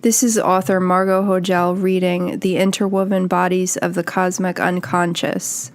This is author Margot Hojell reading The Interwoven Bodies of the Cosmic Unconscious.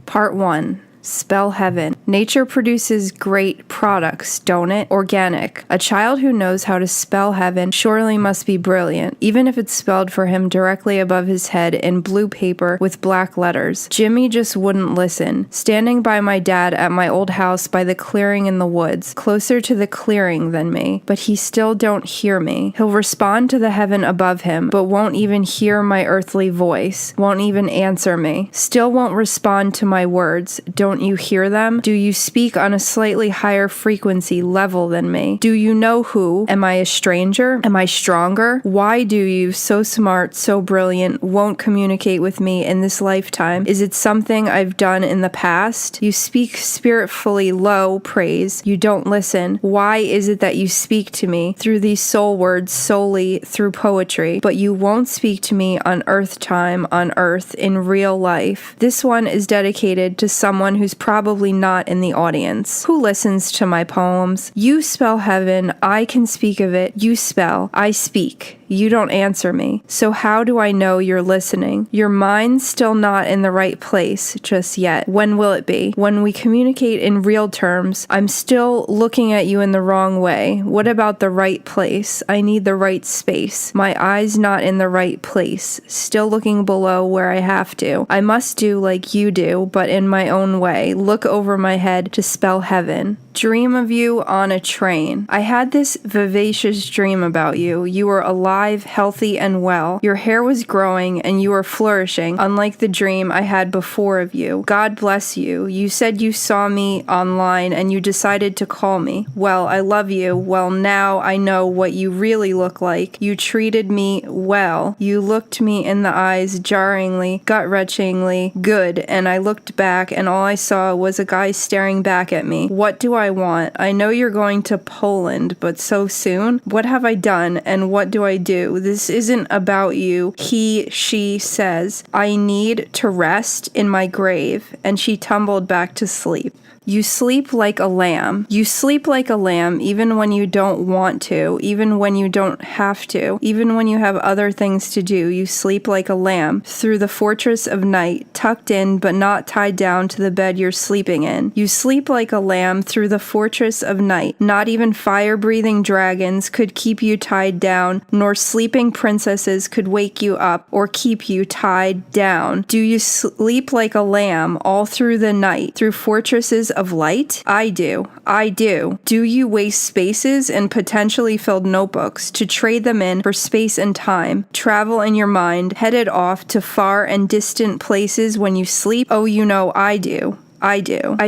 Part 1. Spell heaven. Nature produces great products, don't it? Organic. A child who knows how to spell heaven surely must be brilliant, even if it's spelled for him directly above his head in blue paper with black letters. Jimmy just wouldn't listen, standing by my dad at my old house by the clearing in the woods, closer to the clearing than me, but he still don't hear me. He'll respond to the heaven above him, but won't even hear my earthly voice, won't even answer me, still won't respond to my words. Don't you hear them? Do you speak on a slightly higher frequency level than me? Do you know who? Am I a stranger? Am I stronger? Why do you, so smart, so brilliant, won't communicate with me in this lifetime? Is it something I've done in the past? You speak spiritfully low praise. You don't listen. Why is it that you speak to me through these soul words solely through poetry, but you won't speak to me on earth time, on earth, in real life? This one is dedicated to someone who's probably not in the audience. Who listens to my poems? You spell heaven, I can speak of it. You spell, I speak. You don't answer me. So how do I know you're listening? Your mind's still not in the right place just yet. When will it be? When we communicate in real terms, I'm still looking at you in the wrong way. What about the right place? I need the right space. My eye's not in the right place. Still looking below where I have to. I must do like you do, but in my own way. Look over my head to spell heaven. Dream of you on a train. I had this vivacious dream about you. You were alive, healthy, and well. Your hair was growing and you were flourishing, unlike the dream I had before of you. God bless you. You said you saw me online and you decided to call me. Well, I love you. Well, now I know what you really look like. You treated me well. You looked me in the eyes jarringly, gut-wrenchingly good, and I looked back and all I saw was a guy staring back at me. What do I want? I know you're going to Poland, but so soon? What have I done and what do I do? This isn't about you. She says, I need to rest in my grave, and she tumbled back to sleep. You sleep like a lamb. You sleep like a lamb even when you don't want to, even when you don't have to, even when you have other things to do. You sleep like a lamb through the fortress of night, tucked in but not tied down to the bed you're sleeping in. You sleep like a lamb through the fortress of night. Not even fire-breathing dragons could keep you tied down, nor sleeping princesses could wake you up or keep you tied down. Do you sleep like a lamb all through the night, through fortresses of light? I do. I do. Do you waste spaces and potentially filled notebooks to trade them in for space and time? Travel in your mind, headed off to far and distant places when you sleep? Oh, you know I do. I do.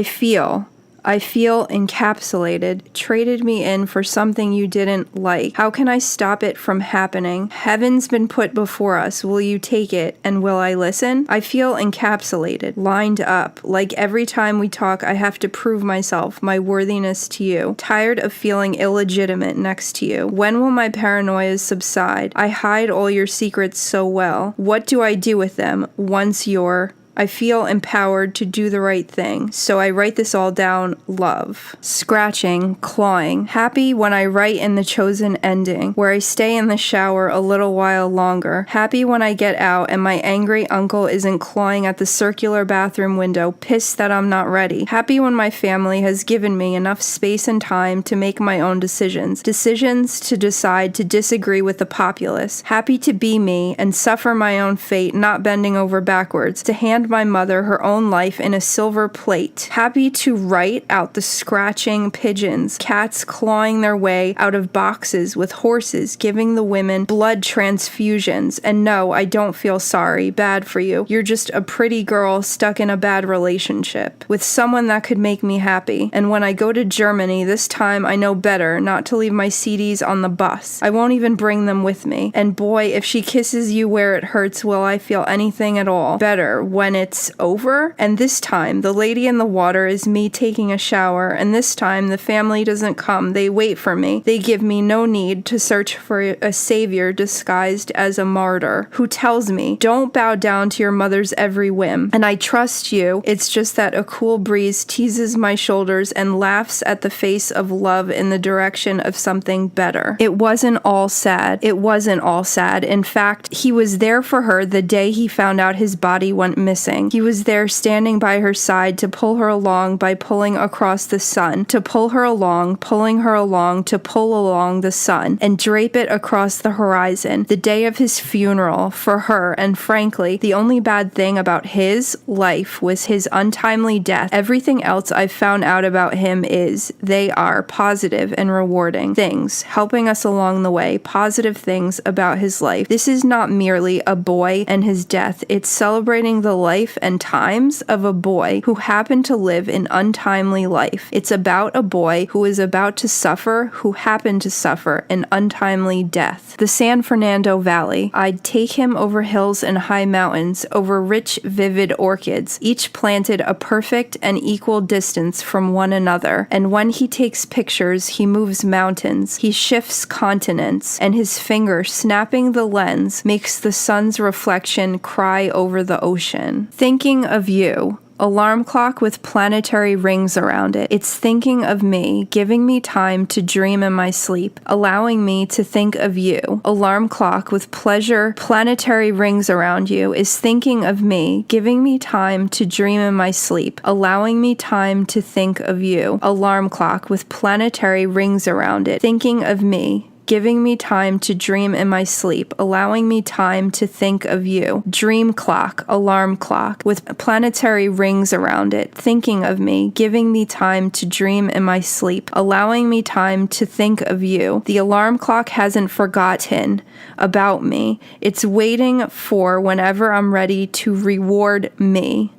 I feel encapsulated, traded me in for something you didn't like. How can I stop it from happening? Heaven's been put before us. Will you take it? And will I listen? I feel encapsulated, lined up. Like every time we talk, I have to prove myself, my worthiness to you. Tired of feeling illegitimate next to you. When will my paranoias subside? I hide all your secrets so well. What do I do with them once you're... I feel empowered to do the right thing, so I write this all down, love. Scratching, clawing. Happy when I write in the chosen ending, where I stay in the shower a little while longer. Happy when I get out and my angry uncle isn't clawing at the circular bathroom window, pissed that I'm not ready. Happy when my family has given me enough space and time to make my own decisions. Decisions to decide to disagree with the populace. Happy to be me and suffer my own fate, not bending over backwards, to hand my mother her own life in a silver plate. Happy to write out the scratching pigeons, cats clawing their way out of boxes with horses giving the women blood transfusions. And no, I don't feel sorry, bad for you. You're just a pretty girl stuck in a bad relationship with someone that could make me happy. And when I go to Germany, this time I know better not to leave my CDs on the bus. I won't even bring them with me. And boy, if she kisses you where it hurts, will I feel anything at all better when when it's over, and this time the lady in the water is me taking a shower, and this time the family doesn't come. They wait for me. They give me no need to search for a savior disguised as a martyr who tells me, don't bow down to your mother's every whim. And I trust you. It's just that a cool breeze teases my shoulders and laughs at the face of love in the direction of something better. It wasn't all sad. It wasn't all sad. In fact, he was there for her the day he found out his body went missing. He was there standing by her side to pull her along by pulling across the sun, to pull her along, pulling her along, to pull along the sun, and drape it across the horizon. The day of his funeral for her, and frankly, the only bad thing about his life was his untimely death. Everything else I've found out about him is they are positive and rewarding things, helping us along the way, positive things about his life. This is not merely a boy and his death. It's celebrating the life and times of a boy who happened to live an untimely life. It's about a boy who is about to suffer, who happened to suffer an untimely death. The San Fernando Valley. I'd take him over hills and high mountains, over rich, vivid orchids, each planted a perfect and equal distance from one another. And when he takes pictures, he moves mountains, he shifts continents, and his finger snapping the lens makes the sun's reflection cry over the ocean. Thinking of you. Alarm clock with planetary rings around it. It's thinking of me, giving me time to dream in my sleep, allowing me to think of you. Alarm clock with planetary rings around you is thinking of me, giving me time to dream in my sleep, allowing me time to think of you. Alarm clock with planetary rings around it, thinking of me, giving me time to dream in my sleep, allowing me time to think of you. Dream clock, alarm clock, with planetary rings around it, thinking of me, giving me time to dream in my sleep, allowing me time to think of you. The alarm clock hasn't forgotten about me. It's waiting for whenever I'm ready to reward me.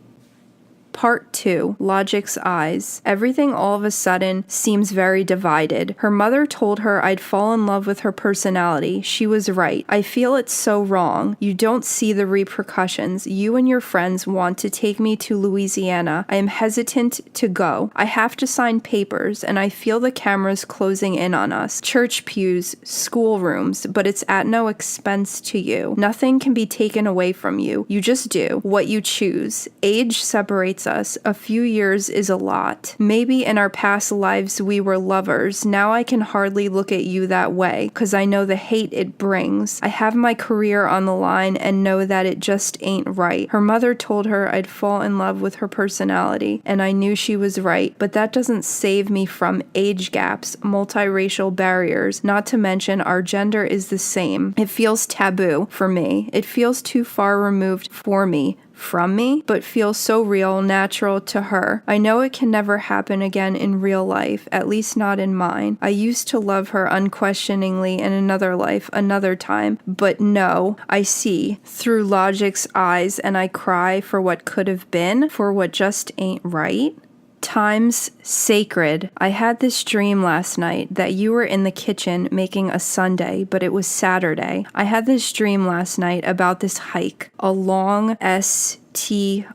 Part 2. Logic's eyes. Everything all of a sudden seems very divided. Her mother told her I'd fall in love with her personality. She was right. I feel it's so wrong. You don't see the repercussions. You and your friends want to take me to Louisiana. I am hesitant to go. I have to sign papers, and I feel the cameras closing in on us. Church pews, schoolrooms, but it's at no expense to you. Nothing can be taken away from you. You just do what you choose. Age separates us. A few years is a lot. Maybe in our past lives we were lovers. Now I can hardly look at you that way, because I know the hate it brings. I have my career on the line and know that it just ain't right. Her mother told her I'd fall in love with her personality, and I knew she was right, but that doesn't save me from age gaps, multiracial barriers, not to mention our gender is the same. It feels taboo for me. It feels too far removed for me, from me, but feels so real, natural to her. I know it can never happen again in real life, at least not in mine. I used to love her unquestioningly in another life, another time, but no, I see through logic's eyes, and I cry for what could have been, for what just ain't right. Time's sacred. I had this dream last night that you were in the kitchen making a sundae, but it was Saturday. I had this dream last night about this hike, a long STRETCH,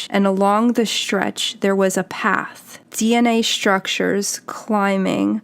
and along the stretch there was a path. DNA structures climbing,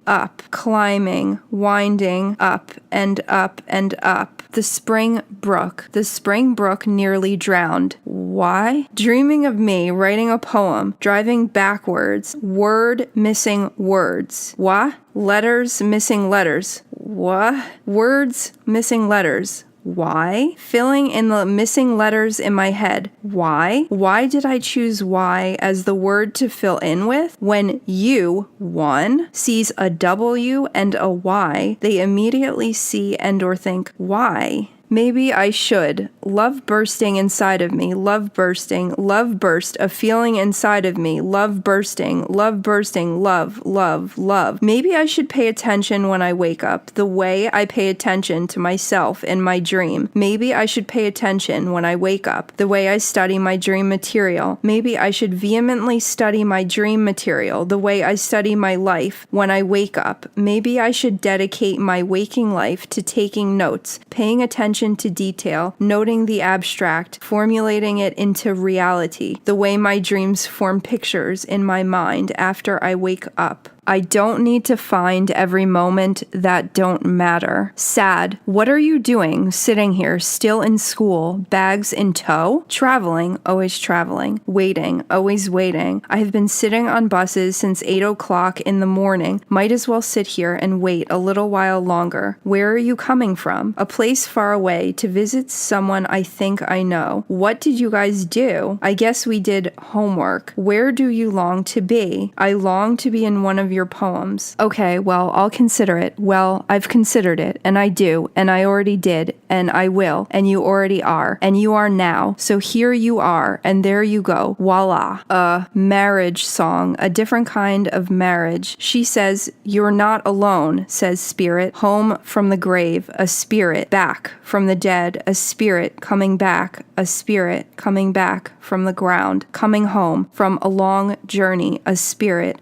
winding up and up and up. The spring brook nearly drowned. Why? Dreaming of me writing a poem, driving backwards, word missing words. What? Letters missing letters. What? Words missing letters. Why? Filling in the missing letters in my head. Why? Why did I choose why as the word to fill in with? When you, one, sees a W and a Y, they immediately see and or think, why? Maybe I should. Love bursting inside of me. Love bursting. Love burst. A feeling inside of me. Love bursting. Love bursting. Love, love, love. Maybe I should pay attention when I wake up, the way I pay attention to myself in my dream. Maybe I should pay attention when I wake up, the way I study my dream material. Maybe I should vehemently study my dream material, the way I study my life when I wake up. Maybe I should dedicate my waking life to taking notes, paying attention attention to detail, noting the abstract, formulating it into reality, the way my dreams form pictures in my mind after I wake up. I don't need to find every moment that don't matter. Sad. What are you doing sitting here still in school, bags in tow? Traveling, always traveling. Waiting, always waiting. I have been sitting on buses since 8 o'clock in the morning. Might as well sit here and wait a little while longer. Where are you coming from? A place far away to visit someone I think I know. What did you guys do? I guess we did homework. Where do you long to be? I long to be in one of your poems. Okay, well, I'll consider it. Well, I've considered it, and I do, and I already did, and I will, and you already are, and you are now. So here you are, and there you go. Voila. A marriage song, a different kind of marriage. She says, "You're not alone," says Spirit. Home from the grave, a spirit. Back from the dead, a spirit coming back, a spirit coming back from the ground, coming home from a long journey, a spirit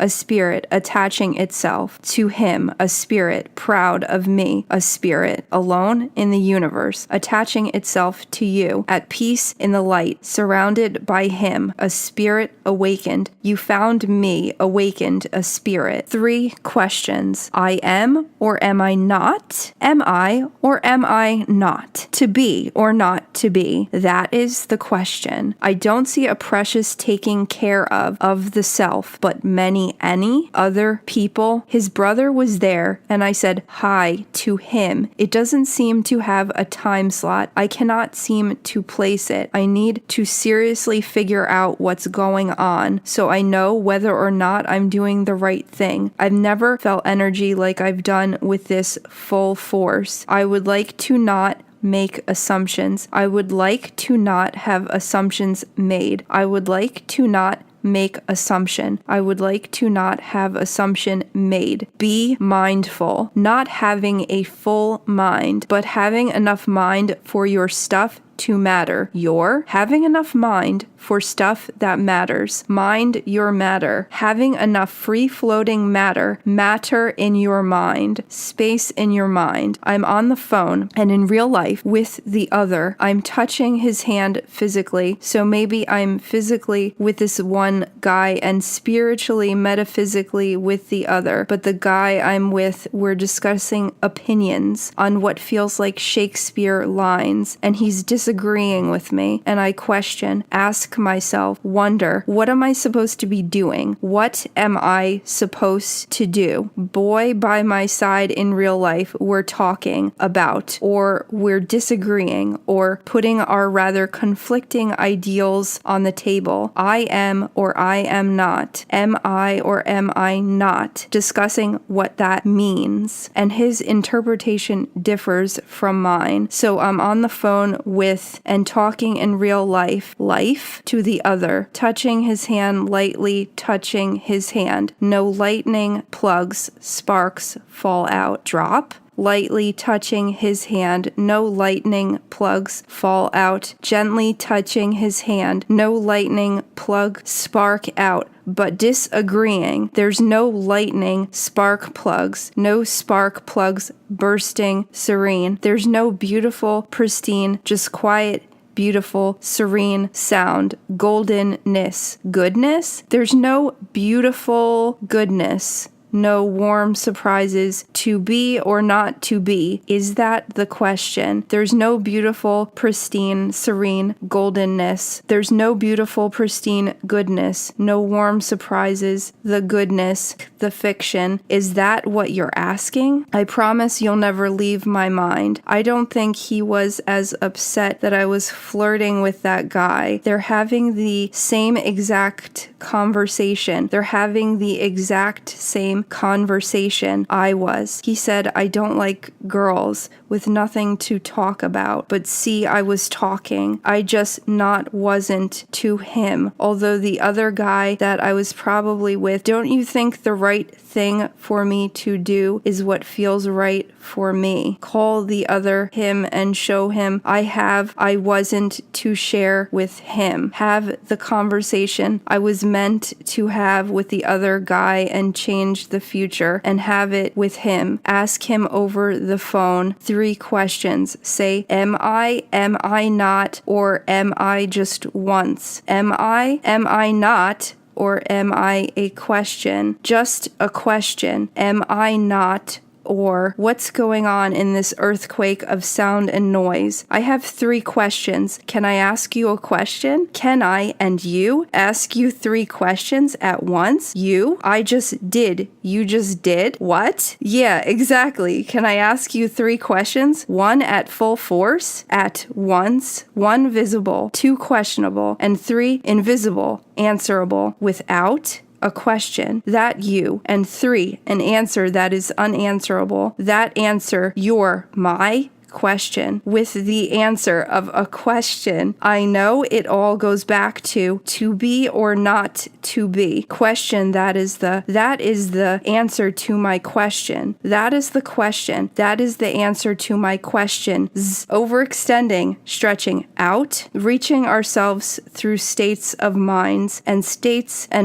attaching itself to him, a spirit proud of me, a spirit alone in the universe, attaching itself to you, at peace in the light, surrounded by him, a spirit awakened. You found me, awakened, a spirit. 3 questions. I am or am I not? Am I or am I not? To be or not to be? That is the question. I don't see a precious taking care of the self, but any other people. His brother was there, and I said hi to him. It doesn't seem to have a time slot. I cannot seem to place it. I need to seriously figure out what's going on so I know whether or not I'm doing the right thing. I've never felt energy like I've done with this full force. I would like to not make assumptions. I would like to not have assumptions made. I would like to not make assumption. I would like to not have assumption made. Be mindful. Not having a full mind, but having enough mind for your stuff to matter. You're having enough mind for stuff that matters. Mind your matter. Having enough free-floating matter in your mind. Space in your mind. I'm on the phone and in real life with the other. I'm touching his hand physically, so maybe I'm physically with this one guy and spiritually, metaphysically with the other. But the guy I'm with, we're discussing opinions on what feels like Shakespeare lines, and he's disagreeing with me, and I question, ask myself, wonder, what am I supposed to be doing? What am I supposed to do? Boy by my side in real life, we're talking about, or we're disagreeing, or putting our rather conflicting ideals on the table. I am or I am not. Am I or am I not? Discussing what that means. And his interpretation differs from mine. So I'm on the phone with and talking in real life to the other, touching his hand lightly, touching his hand. No lightning plugs, sparks fall out. Drop. Lightly touching his hand, no lightning plugs fall out. Gently touching his hand, no lightning plug spark out. But disagreeing, there's no lightning spark plugs, no spark plugs bursting serene. There's no beautiful, pristine, just quiet, beautiful, serene sound, goldenness, goodness. There's no beautiful goodness. No warm surprises to be or not to be. Is that the question? There's no beautiful, pristine, serene goldenness. There's no beautiful, pristine goodness. No warm surprises. The goodness, the fiction. Is that what you're asking? I promise you'll never leave my mind. I don't think he was as upset that I was flirting with that guy. They're having the same exact conversation. They're having the exact same conversation I was. He said, I don't like girls with nothing to talk about. But see, I was talking. I just wasn't to him. Although the other guy that I was probably with, don't you think the right thing for me to do is what feels right for me? Call the other him and show him I wasn't to share with him. Have the conversation I was meant to have with the other guy and change change the future and have it with him. Ask him over the phone 3 questions. Say, am I not, or am I just once? Am I not, or am I a question? Just a question. Am I not, or what's going on in this earthquake of sound and noise? I have 3 questions. Can I ask you a question? Can I and you ask you 3 questions at once? You? I just did. You just did? What? Yeah, exactly. Can I ask you 3 questions? 1 at full force, at once, 1 visible, 2 questionable, and 3 invisible, answerable, without a question, that you, and 3, an answer that is unanswerable, that answer, your, my question, with the answer of a question. I know it all goes back to be or not to be. Question, that is the answer to my question. That is the question. That is the answer to my question. Overextending, stretching out, reaching ourselves through states of minds and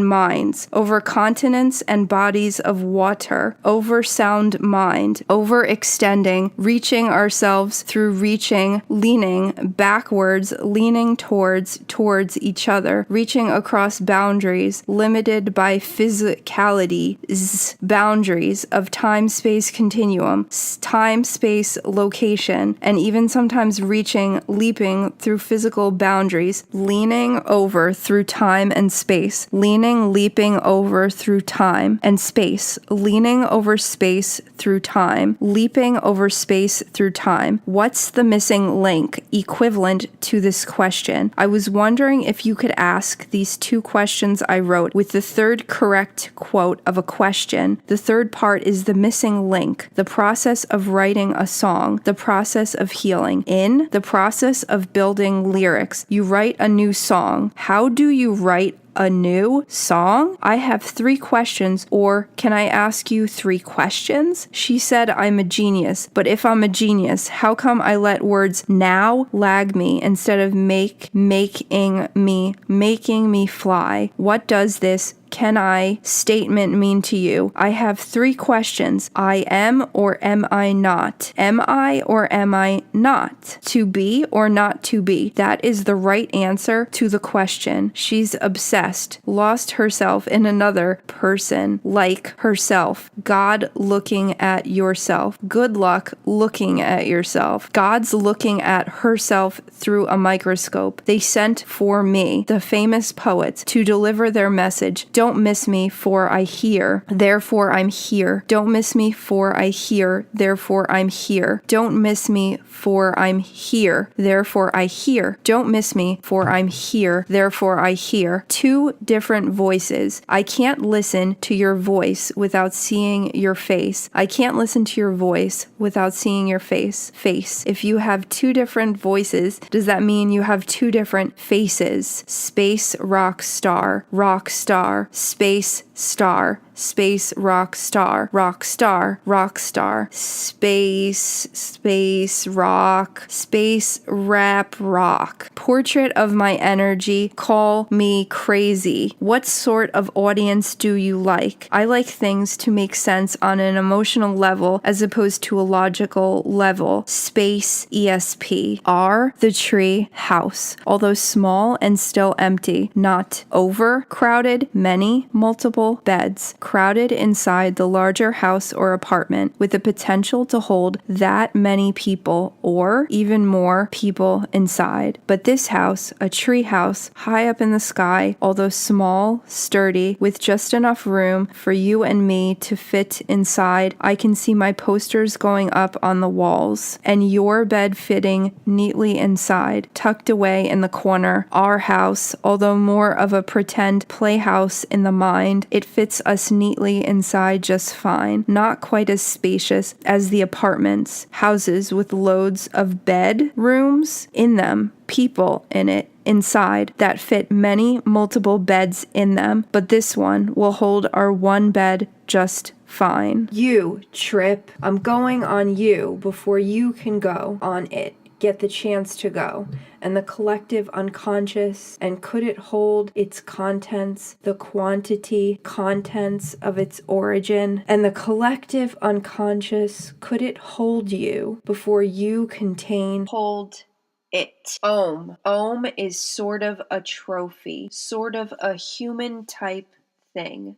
minds, over continents and bodies of water, over sound mind, overextending, reaching ourselves through reaching, leaning backwards, leaning towards each other, reaching across boundaries, limited by physicality, boundaries of time-space continuum, time-space location, and even sometimes reaching, leaping through physical boundaries, leaning over through time and space, leaning, leaping over through time and space, leaning over space through time, leaping over space through time. What's the missing link equivalent to this question? I was wondering if you could ask these 2 questions I wrote with the 3rd correct quote of a question. The 3rd part is the missing link, the process of writing a song, the process of healing. In the process of building lyrics, you write a new song. How do you write a new song? I have 3 questions, or can I ask you 3 questions? She said I'm a genius, but if I'm a genius, how come I let words now lag me instead of making me fly? What does this can I statement mean to you? I have 3 questions. I am or am I not? Am I or am I not? To be or not to be? That is the right answer to the question. She's obsessed, lost herself in another person like herself. God looking at yourself. Good luck looking at yourself. God's looking at herself through a microscope. They sent for me, the famous poets, to deliver their message. Don't miss me, for I hear, therefore I'm here. Don't miss me, for I hear, therefore I'm here. Don't miss me, for I'm here, therefore I hear. Don't miss me, for I'm here, therefore I hear. 2 different voices. I can't listen to your voice without seeing your face. I can't listen to your voice without seeing your face. If you have 2 different voices, does that mean you have 2 different faces? Space, rock, star, space, star, space, rock, star, space, rock, space, rap, rock. Portrait of my energy, call me crazy. What sort of audience do you like? I like things to make sense on an emotional level as opposed to a logical level. Space, ESP. R, the tree, house. Although small and still empty, not overcrowded, many, multiple beds. Crowded inside the larger house or apartment with the potential to hold that many people or even more people inside. But this house, a tree house, high up in the sky, although small, sturdy, with just enough room for you and me to fit inside. I can see my posters going up on the walls and your bed fitting neatly inside, tucked away in the corner. Our house, although more of a pretend playhouse in the mind, it fits us neatly inside just fine. Not quite as spacious as the apartments, houses with loads of bedrooms in them, people in it, inside, that fit many multiple beds in them, but this one will hold our one bed just fine. You, Trip, I'm going on you before you can go on it. get the chance to go, and the collective unconscious, and could it hold its contents, the contents of its origin, and the collective unconscious, could it hold you before you contain hold it. Om is sort of a trophy, sort of a human type thing.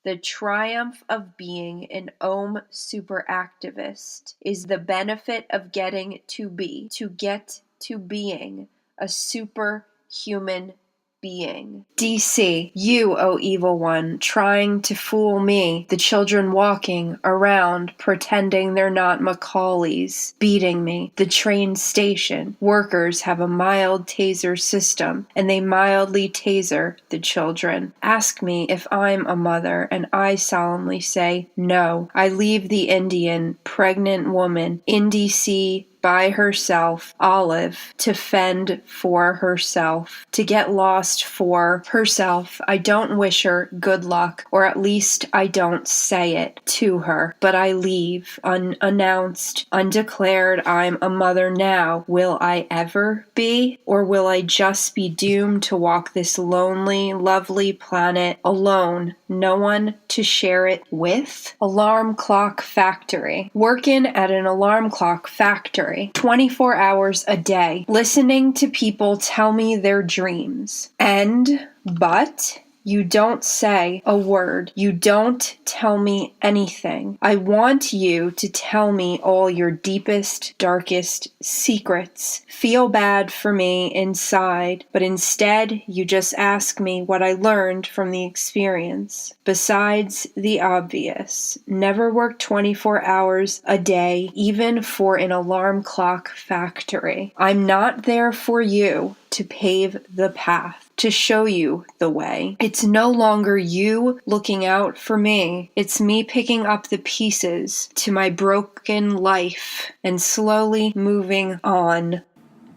The triumph of being an Om superactivist is the benefit of getting to be, to get to being a superhuman being. DC, you, O evil one, trying to fool me, the children walking around pretending they're not Macaulays, beating me, the train station. Workers have a mild taser system, and they mildly taser the children. Ask me if I'm a mother, and I solemnly say, no. I leave the Indian, pregnant woman in DC by herself, Olive, to fend for herself, to get lost for herself. I don't wish her good luck, or at least I don't say it to her, but I leave, unannounced, undeclared. I'm a mother now. Will I ever be? Or will I just be doomed to walk this lonely, lovely planet alone, no one to share it with? Alarm clock factory. Working at an alarm clock factory. 24 hours a day, listening to people tell me their dreams. But you don't say a word. You don't tell me anything. I want you to tell me all your deepest, darkest secrets. Feel bad for me inside, but instead you just ask me what I learned from the experience. Besides the obvious, never work 24 hours a day, even for an alarm clock factory. I'm not there for you to pave the path, to show you the way. It's no longer you looking out for me. It's me picking up the pieces to my broken life and slowly moving on.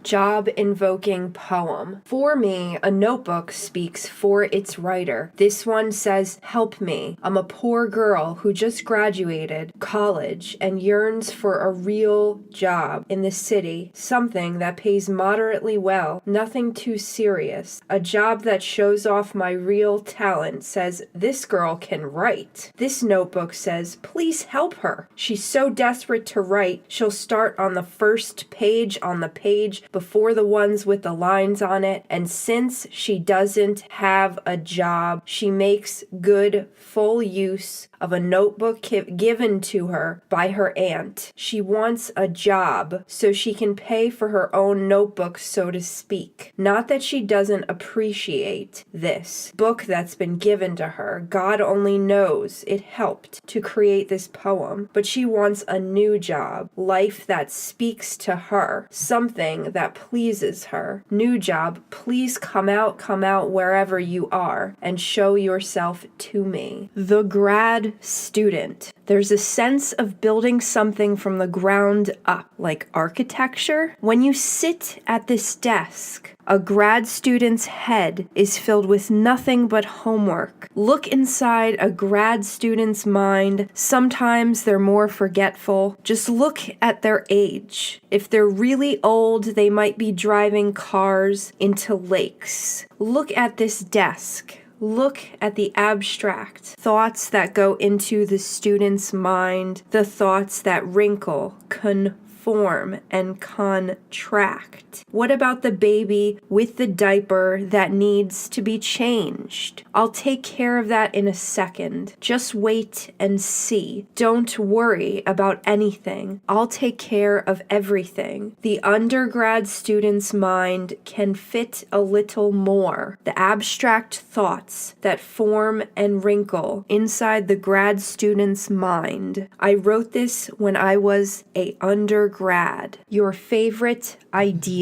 Job-invoking poem. For me, a notebook speaks for its writer. This one says, help me. I'm a poor girl who just graduated college and yearns for a real job in the city, something that pays moderately well, nothing too serious. A job that shows off my real talent, says, this girl can write. This notebook says, please help her. She's so desperate to write, she'll start on the first page on the page before the ones with the lines on it, and since she doesn't have a job, she makes good full use of a notebook given to her by her aunt. She wants a job so she can pay for her own notebook, so to speak. Not that she doesn't appreciate this book that's been given to her. God only knows it helped to create this poem, but she wants a new job, life that speaks to her, something that pleases her. New job, please come out wherever you are and show yourself to me. The grad student. There's a sense of building something from the ground up, like architecture. When you sit at this desk, a grad student's head is filled with nothing but homework. Look inside a grad student's mind. Sometimes they're more forgetful. Just look at their age. If they're really old, they might be driving cars into lakes. Look at this desk. Look at the abstract thoughts that go into the student's mind, the thoughts that wrinkle, conform, and contract. What about the baby with the diaper that needs to be changed? I'll take care of that in a second. Just wait and see. Don't worry about anything. I'll take care of everything. The undergrad student's mind can fit a little more. The abstract thoughts that form and wrinkle inside the grad student's mind. I wrote this when I was an undergrad. Your favorite idea.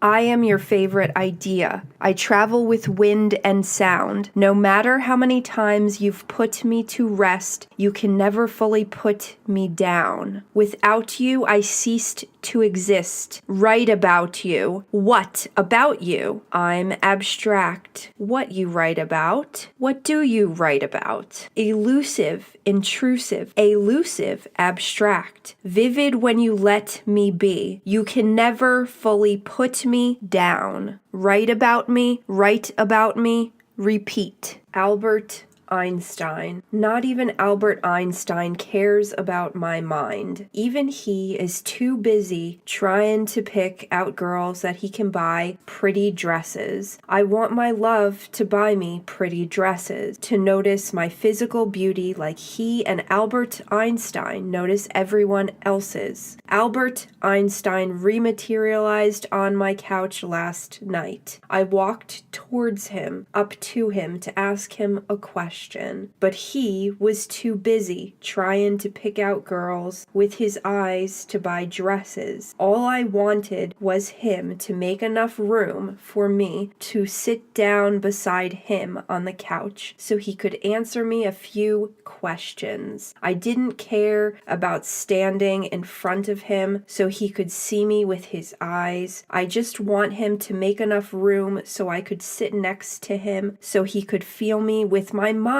I am your favorite idea. I travel with wind and sound. No matter how many times you've put me to rest, you can never fully put me down. Without you, I ceased to exist. Write about you. What about you? I'm abstract. What you write about? What do you write about? Elusive, intrusive, elusive, abstract. Vivid when you let me be. You can never fully put me down. Write about me, repeat. Albert Einstein. Not even Albert Einstein cares about my mind. Even he is too busy trying to pick out girls that he can buy pretty dresses. I want my love to buy me pretty dresses, to notice my physical beauty like he and Albert Einstein notice everyone else's. Albert Einstein rematerialized on my couch last night. I walked towards him, up to him, to ask him a question. But he was too busy trying to pick out girls with his eyes to buy dresses. All I wanted was him to make enough room for me to sit down beside him on the couch so he could answer me a few questions. I didn't care about standing in front of him so he could see me with his eyes. I just want him to make enough room so I could sit next to him so he could feel me with my mind.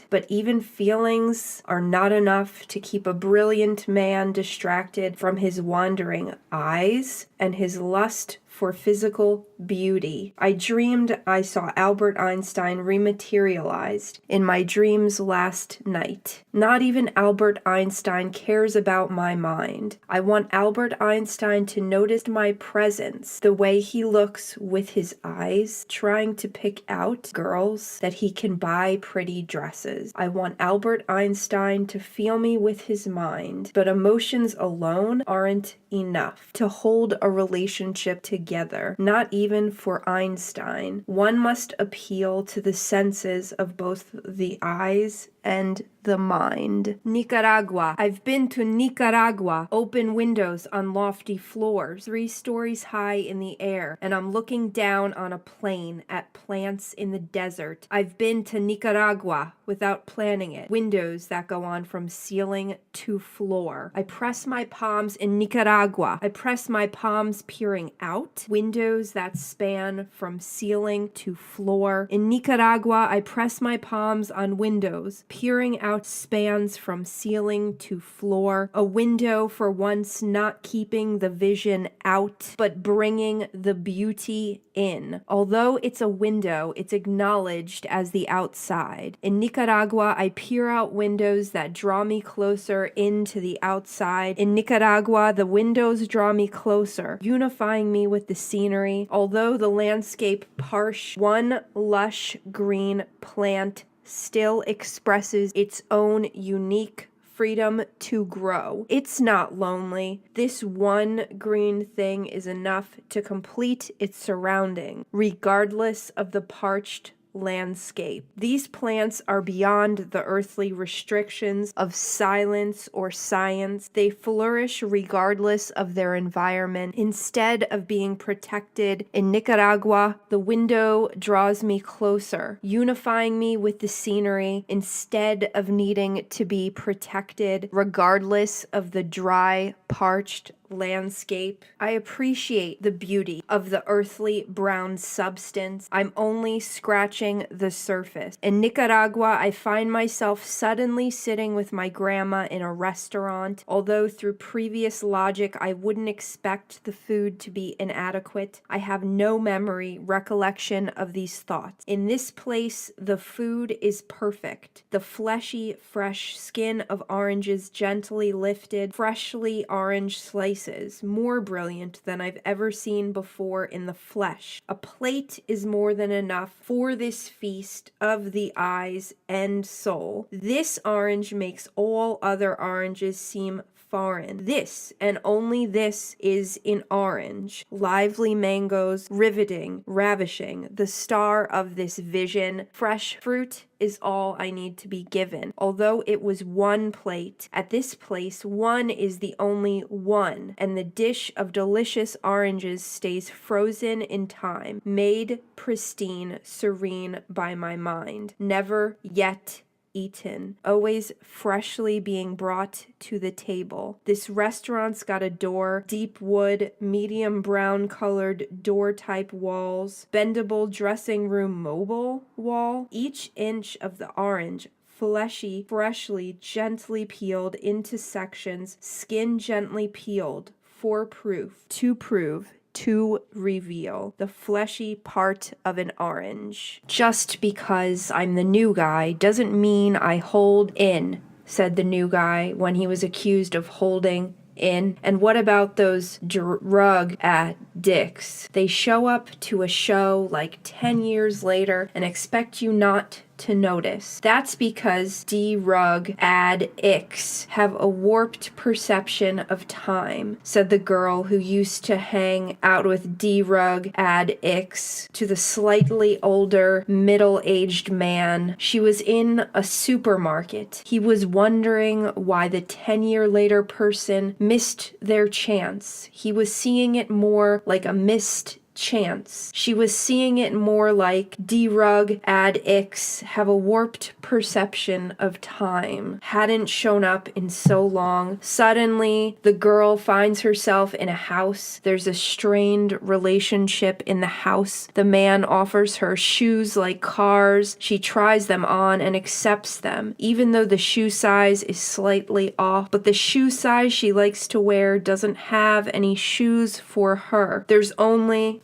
But even feelings are not enough to keep a brilliant man distracted from his wandering eyes and his lust for physical beauty. I dreamed I saw Albert Einstein rematerialized in my dreams last night. Not even Albert Einstein cares about my mind. I want Albert Einstein to notice my presence, the way he looks with his eyes, trying to pick out girls that he can buy pretty dresses. I want Albert Einstein to feel me with his mind, but emotions alone aren't enough to hold a relationship together, not even for Einstein. One must appeal to the senses of both the eyes and the mind. Nicaragua. I've been to Nicaragua. Open windows on lofty floors, 3 stories high in the air, and I'm looking down on a plain at plants in the desert. I've been to Nicaragua without planning it. Windows that go on from ceiling to floor. I press my palms in Nicaragua. I press my palms peering out. Windows that span from ceiling to floor. In Nicaragua, I press my palms on windows peering out spans from ceiling to floor, a window for once not keeping the vision out, but bringing the beauty in. Although it's a window, it's acknowledged as the outside. In Nicaragua, I peer out windows that draw me closer into the outside. In Nicaragua, the windows draw me closer, unifying me with the scenery. Although the landscape harsh, one lush green plant still expresses its own unique freedom to grow. It's not lonely. This one green thing is enough to complete its surrounding, regardless of the parched landscape. These plants are beyond the earthly restrictions of silence or science. They flourish regardless of their environment. Instead of being protected in Nicaragua, the window draws me closer, unifying me with the scenery instead of needing to be protected regardless of the dry, parched landscape. I appreciate the beauty of the earthly brown substance. I'm only scratching the surface. In Nicaragua, I find myself suddenly sitting with my grandma in a restaurant, although through previous logic I wouldn't expect the food to be inadequate. I have no recollection of these thoughts. In this place, the food is perfect. The fleshy, fresh skin of oranges gently lifted, freshly orange slices, more brilliant than I've ever seen before in the flesh. A plate is more than enough for this feast of the eyes and soul. This orange makes all other oranges seem foreign. This, and only this, is in orange. Lively mangoes, riveting, ravishing, the star of this vision. Fresh fruit is all I need to be given. Although it was one plate, at this place one is the only one, and the dish of delicious oranges stays frozen in time, made pristine, serene by my mind, never yet eaten, always freshly being brought to the table. This restaurant's got a door, deep wood, medium brown colored door type walls, bendable dressing room mobile wall, each inch of the orange fleshy, freshly, gently peeled into sections, skin gently peeled, for proof, to reveal the fleshy part of an orange. Just because I'm the new guy doesn't mean I hold in, said the new guy when he was accused of holding in. And what about those drug addicts? They show up to a show like 10 years later and expect you not to notice. That's because drug addicts have a warped perception of time, said the girl who used to hang out with drug addicts to the slightly older, middle-aged man. She was in a supermarket. He was wondering why the 10-year-later person missed their chance. He was seeing it more like a missed chance. She was seeing it more like drug addicts have a warped perception of time. Hadn't shown up in so long. Suddenly, the girl finds herself in a house. There's a strained relationship in the house. The man offers her shoes like cars. She tries them on and accepts them, even though the shoe size is slightly off. But the shoe size she likes to wear doesn't have any shoes for her. There's only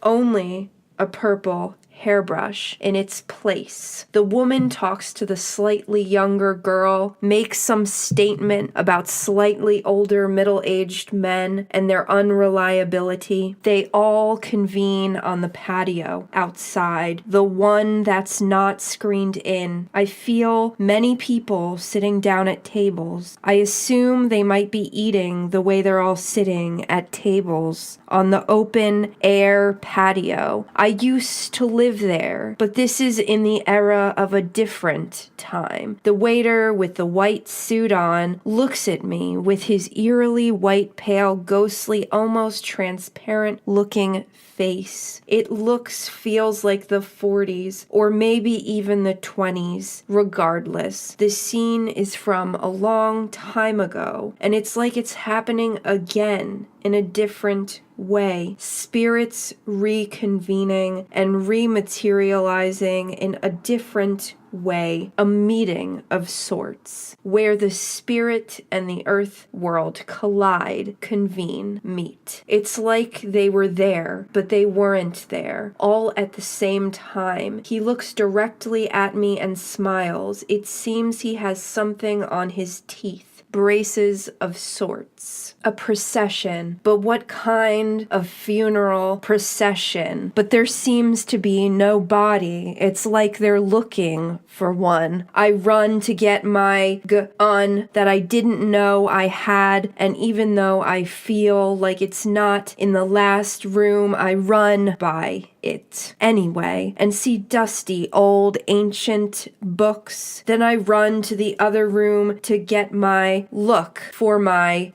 a purple hairbrush in its place. The woman talks to the slightly younger girl, makes some statement about slightly older middle-aged men and their unreliability. They all convene on the patio outside, the one that's not screened in. I feel many people sitting down at tables. I assume they might be eating the way they're all sitting at tables on the open air patio. I used to live there, but this is in the era of a different time. The waiter with the white suit on looks at me with his eerily white, pale, ghostly, almost transparent looking face. It feels like the 40s, or maybe even the 20s. Regardless, this scene is from a long time ago, and it's like it's happening again in a different way. Spirits reconvening and rematerializing in a different way. A meeting of sorts, where the spirit and the earth world collide, convene, meet. It's like they were there, but they weren't there, all at the same time. He looks directly at me and smiles. It seems he has something on his teeth. Braces of sorts. A procession, but what kind of funeral procession? But there seems to be no body. It's like they're looking for one. I run to get my gun that I didn't know I had, and even though I feel like it's not in the last room, I run by it anyway and see dusty old ancient books. Then I run to the other room to get my look for my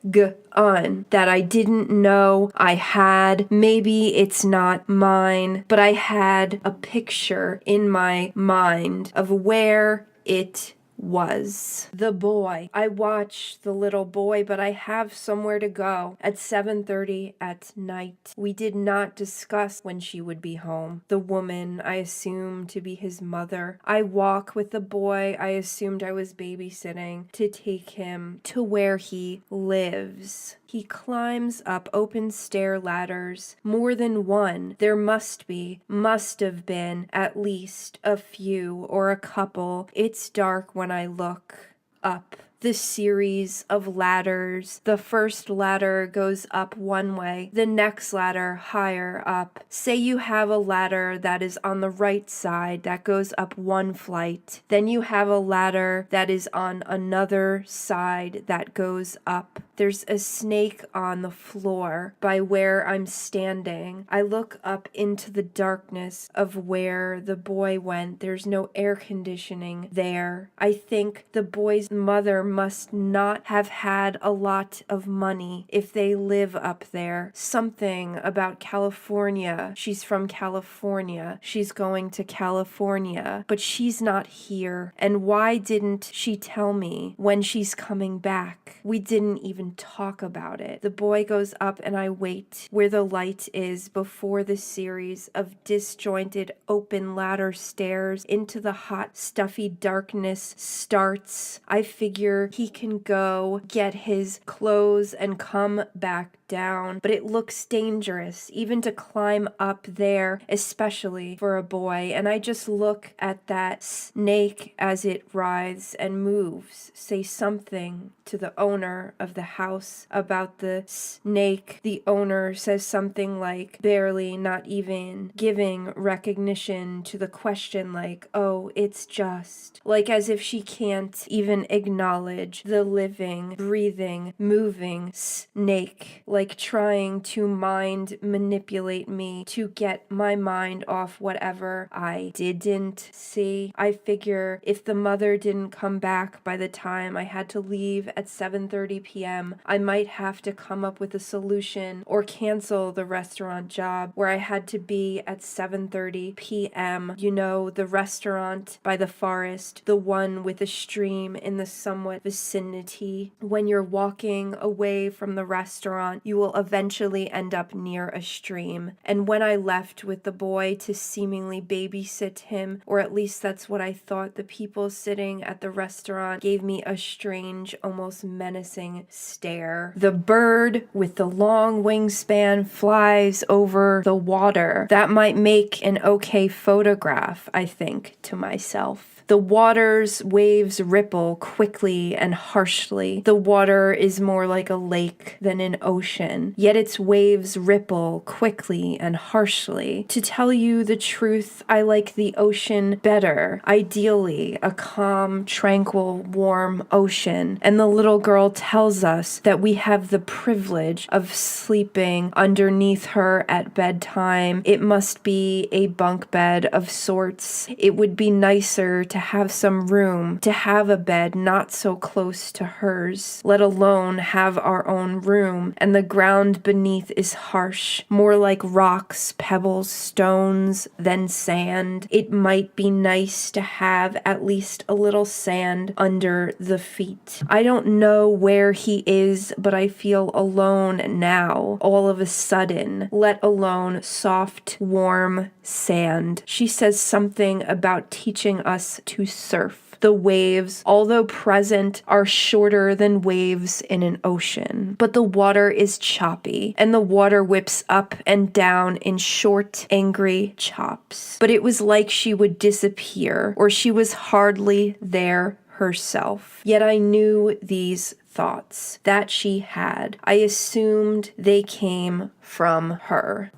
gun that I didn't know I had. Maybe it's not mine, but I had a picture in my mind of where it was. The boy. I watch the little boy, but I have somewhere to go at 7:30 at night. We did not discuss when she would be home. The woman I assumed to be his mother. I walk with the boy I assumed I was babysitting to take him to where he lives. He climbs up open stair ladders, more than one. There must have been at least a few or a couple. It's dark when I look up the series of ladders. The first ladder goes up one way, the next ladder higher up. Say you have a ladder that is on the right side that goes up one flight. Then you have a ladder that is on another side that goes up There's a snake on the floor by where I'm standing. I look up into the darkness of where the boy went. There's no air conditioning there. I think the boy's mother must not have had a lot of money if they live up there. Something about California. She's from California. She's going to California, but she's not here. And why didn't she tell me when she's coming back? We didn't even talk about it. The boy goes up and I wait where the light is before the series of disjointed open ladder stairs into the hot, stuffy darkness starts. I figure he can go get his clothes and come back down, but it looks dangerous even to climb up there, especially for a boy. And I just look at that snake as it writhes and moves, say something to the owner of the house about the snake. The owner says something like, barely, not even giving recognition to the question, like, oh, it's just, like as if she can't even acknowledge the living, breathing, moving snake, like trying to mind manipulate me to get my mind off whatever I didn't see. I figure if the mother didn't come back by the time I had to leave at 7:30 p.m., I might have to come up with a solution or cancel the restaurant job where I had to be at 7:30 p.m. You know, the restaurant by the forest, the one with a stream in the somewhat vicinity. When you're walking away from the restaurant, you will eventually end up near a stream. And when I left with the boy to seemingly babysit him, or at least that's what I thought, the people sitting at the restaurant gave me a strange, almost menacing stare. The bird with the long wingspan flies over the water. That might make an okay photograph, I think to myself. The water's waves ripple quickly and harshly. The water is more like a lake than an ocean, yet its waves ripple quickly and harshly. To tell you the truth, I like the ocean better. Ideally, a calm, tranquil, warm ocean. And the little girl tells us that we have the privilege of sleeping underneath her at bedtime. It must be a bunk bed of sorts. It would be nicer to have some room, to have a bed not so close to hers, let alone have our own room. And the ground beneath is harsh, more like rocks, pebbles, stones than sand. It might be nice to have at least a little sand under the feet. I don't know where he is, but I feel alone now, all of a sudden, let alone soft, warm sand. She says something about teaching us to surf. The waves, although present, are shorter than waves in an ocean. But the water is choppy, and the water whips up and down in short, angry chops. But it was like she would disappear, or she was hardly there herself. Yet I knew these thoughts that she had. I assumed they came from her.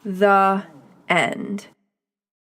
The end.